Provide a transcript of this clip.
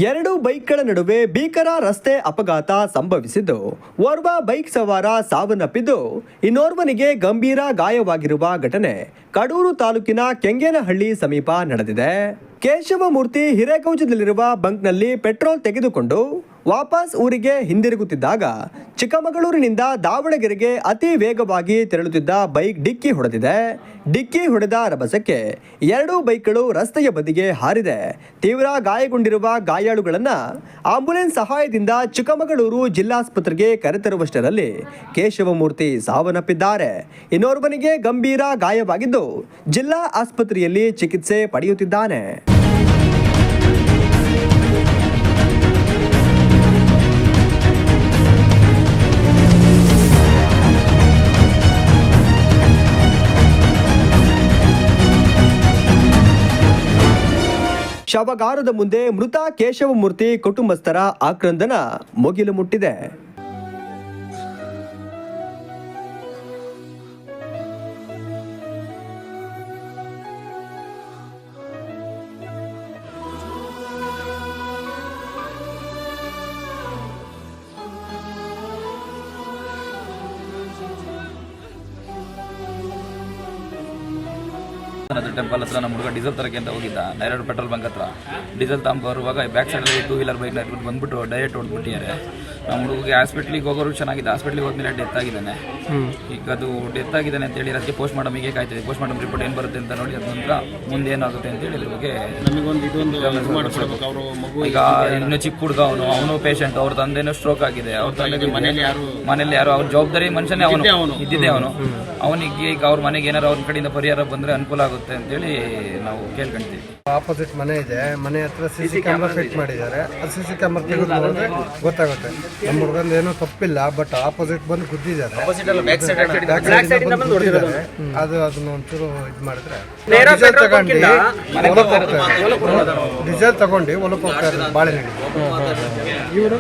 ಎರಡು ಬೈಕ್ಗಳ ನಡುವೆ ಭೀಕರ ರಸ್ತೆ ಅಪಘಾತ ಸಂಭವಿಸಿದ್ದು ಓರ್ವ ಬೈಕ್ ಸವಾರ ಸಾವನ್ನಪ್ಪಿದ್ದು ಇನ್ನೋರ್ವನಿಗೆ ಗಂಭೀರ ಗಾಯವಾಗಿರುವ ಘಟನೆ ಕಡೂರು ತಾಲೂಕಿನ ಕೆಂಗೇನಹಳ್ಳಿ ಸಮೀಪ ನಡೆದಿದೆ. ಕೇಶವಮೂರ್ತಿ ಹಿರೇಗೌಜದಲ್ಲಿರುವ ಬಂಕ್ನಲ್ಲಿ ಪೆಟ್ರೋಲ್ ತೆಗೆದುಕೊಂಡು ವಾಪಸ್ ಊರಿಗೆ ಹಿಂದಿರುಗುತ್ತಿದ್ದಾಗ ಚಿಕ್ಕಮಗಳೂರಿನಿಂದ ದಾವಣಗೆರೆಗೆ ಅತಿ ವೇಗವಾಗಿ ತೆರಳುತ್ತಿದ್ದ ಬೈಕ್ ಡಿಕ್ಕಿ ಹೊಡೆದಿದೆ. ಡಿಕ್ಕಿ ಹೊಡೆದ ರಭಸಕ್ಕೆ ಎರಡೂ ಬೈಕ್ಗಳು ರಸ್ತೆಯ ಬದಿಗೆ ಹಾರಿದೆ. ತೀವ್ರ ಗಾಯಗೊಂಡಿರುವ ಗಾಯಾಳುಗಳನ್ನು ಆಂಬ್ಯುಲೆನ್ಸ್ ಸಹಾಯದಿಂದ ಚಿಕ್ಕಮಗಳೂರು ಜಿಲ್ಲಾಸ್ಪತ್ರೆಗೆ ಕರೆತರುವಷ್ಟರಲ್ಲಿ ಕೇಶವಮೂರ್ತಿ ಸಾವನ್ನಪ್ಪಿದ್ದಾರೆ. ಇನ್ನೋರ್ವನಿಗೆ ಗಂಭೀರ ಗಾಯವಾಗಿದ್ದು ಜಿಲ್ಲಾ ಆಸ್ಪತ್ರೆಯಲ್ಲಿ ಚಿಕಿತ್ಸೆ ಪಡೆಯುತ್ತಿದ್ದಾನೆ. ಶವಗಾರದ ಮುಂದೆ ಮೃತ ಕೇಶವಮೂರ್ತಿ ಕುಟುಂಬಸ್ಥರ ಆಕ್ರಂದನ ಮುಗಿಲು ಮುಟ್ಟಿದೆ. ಟೆಂಪಲ್ ಹತ್ರ ನಮ್ಮ ಹುಡುಗ ಡೀಸೆಲ್ ತರಕ್ಕೆ ಅಂತ ಹೋಗಿದ್ದ. ಡೈರೆಕ್ಟ್ ಪೆಟ್ರೋಲ್ ಬಂಕ್ ಹತ್ರ ಡೀಸೆಲ್ ಬರುವಾಗ ಬ್ಯಾಕ್ ಸೈಡಲ್ಲಿ 2 ವೀಲರ್ ಬೈಕ್ನ ಇಟ್ಬಿಟ್ಟು ಬಂದ್ಬಿಟ್ಟು ಡೈರೆಕ್ಟ್ ಹೊಡ್ಬಿಟ್ಟಿದ್ದಾರೆ. ನಮ್ಮ ಹುಡುಗಿಗೆ ಹಾಸ್ಪಿಟ್ಲಿಗೆ ಹೋಗೋರು ಚೆನ್ನಾಗಿದೆ. ಹಾಸ್ಪಿಟ್ಲಿಗೆ ಹೋದ್ಮೇಲೆ ಡೆತ್ ಆಗಿದ್ದಾನೆ. ಈಗ ಅದು ಡೆತ್ ಆಗಿದ್ದಾನೆ ಅಂತ ಹೇಳಿ ಅದಕ್ಕೆ ಪೋಸ್ಟ್ ಮಾರ್ಟಮ್ಗೆ ಕಾಯ್ತಿದೆ. ಪೋಸ್ಟ್ ಮಾರ್ಟಮ್ ರಿಪೋರ್ಟ್ ಏನು ಬರುತ್ತೆ ಅಂತ ನೋಡಿ ಅದ ನಂತರ ಮುಂದೆ ಏನಾಗುತ್ತೆ ಅಂತ ಹೇಳಿ ಇದ್ರ ಬಗ್ಗೆ ಈಗ ಇನ್ನು ಚಿಕ್ಕ ಹುಡುಗ ಅವನು ಪೇಷಂಟ್. ಅವ್ರ ತಂದೆನೂ ಸ್ಟ್ರೋಕ್ ಆಗಿದೆ. ಅವ್ರ ತಂದೆಗೆ ಮನೇಲಿ ಯಾರು ಅವ್ರ ಜವಾಬ್ದಾರಿ ಮನುಷ್ಯನೇ ಅವನು ಇದ್ದಿದ್ದೆ. ಅವನಿಗೆ ಈಗ ಅವ್ರ ಮನೆಗೆ ಏನಾರು ಅವ್ರ ಕಡೆಯಿಂದ ಪರಿಹಾರ ಬಂದರೆ ಅನುಕೂಲ ಆಗುತ್ತೆ ಅಂತೇಳಿ ನಾವು ಕೇಳ್ಕೊಂತೀವಿ. ಆಪೋಸಿಟ್ ಮನೆ ಇದೆ. ಮನೆ ಹತ್ರ ಸಿಸಿ ಕ್ಯಾಮ್ರಾ ಫಿಟ್ ಮಾಡಿದ್ದಾರೆ. ಅದು ಸಿಸಿ ಕ್ಯಾಮ್ರಾ ತೆಗೆದು ನೋಡಿದ್ರೆ ಗೊತ್ತಾಗುತ್ತೆ. ನಮ್ಮ ಹುಡುಗಂದು ಏನೂ ತಪ್ಪಿಲ್ಲ, ಬಟ್ ಆಪೋಸಿಟ್ ಬಂದು ಗುದ್ದಿದ್ದಾರೆ. ಅದನ್ನ ಒಂಚೂರು ಇದು ಮಾಡಿದ್ರೆ ಡೀಸೆಲ್ ತಗೊಂಡು ಹೊಲಕ್ಕೆ ಹೋಗ್ತಾರೆ ಬಾಳೆನಡಿ. ಇವರು